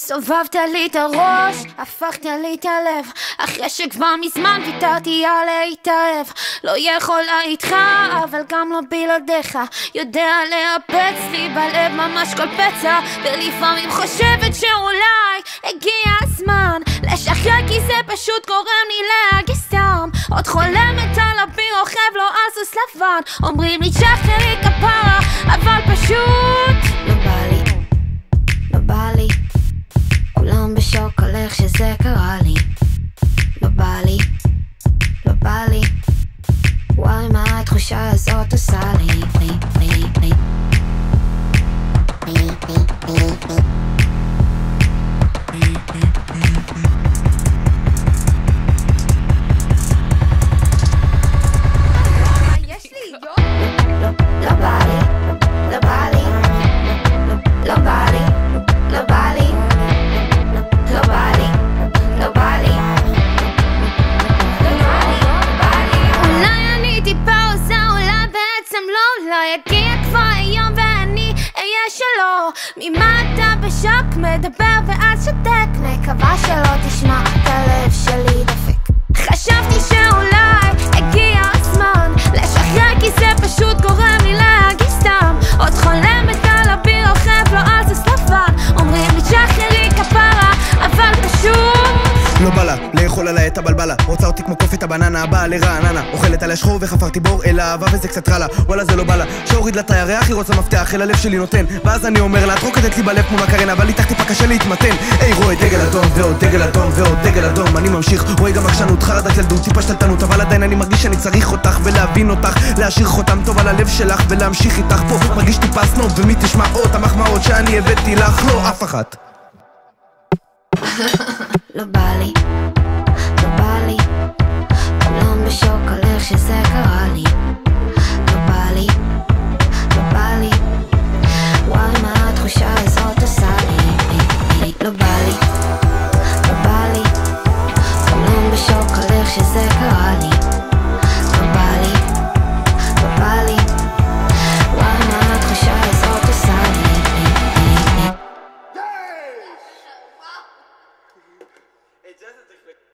סובבת לי את הראש, הפכת לי את הלב, אחרי שכבר מזמן ויתרתי על להתאהב. לא יכולה איתך, אבל גם לא בלעדיך. יודע להפץ לי בלב ממש כל פצע, ולפעמים חושבת שאולי הגיע הזמן לשחרר, כי זה פשוט גורם לי להרגיש סתם. עוד חולמת על אביר רוכב לו על סוס לבן, אומרים לי תשחררי כפרה, אבל פשוט לא בא לי, לא בא לי. כולם בשוק על איך שזה קרה לי. לא בא לי, לא בא לי. וואי, מה התחושה הזאת עושה לי? לא בא לי, לא בא לי, לא בא לי, לא בא לי, לא בא לי, לא בא לי, אולי אני טיפה עושה, אולי בעצם לא. אולי יגיע כבר היום ואני אהיה שלו. ממה אתה בשוק מדבר ואז שותק? מקווה שלא תשמע את הלב שלי דופק. חשבתי שאולי הגיע הזמן לשחרר, כי זה פשוט גורם לי להרגיש סתם. עוד חולמת על אביר רוכב לו על סוס לבן, אומרים לי תשחררי כפרה, אבל פשוט לא בא לה, לאכול עליה את הבלבלה. רוצה אותי כמו קופת הבננה, הבאה לרעננה. אוכלת עליה שחור וחפרתי בור אל האהבה וזה קצת רע לה. וואלה זה לא בא לה, שהוריד לה את הירח, היא רוצה מפתח, אל הלב שלי נותן. ואז אני אומר לה, את רוקדת לי בלב כמו מקרנה, אבל איתך טיפה קשה להתמתן. היי, רואה דגל אדום ועוד דגל אדום ועוד דגל אדום. אני ממשיך, רואה גם עקשנות, חרדת ילדות, טיפה שתלטנות, אבל עדיין אני מרגיש שאני צריך אותך ולהבין אותך, להשאיר חותם טוב על הלב שלך ולהמשיך איתך פה. מרגיש טיפה סנוב ומי תשמע עוד המחמאות שאני הבאתי לך, לא אף אחת. לא בא לי, לא בא לי. כולם בשוק על איך שזה קרה לי. לא בא לי, לא בא לי. וואי, מה התחושה הזאת עושה לי? לא בא לי, לא בא לי. כולם בשוק על איך שזה קרה לי.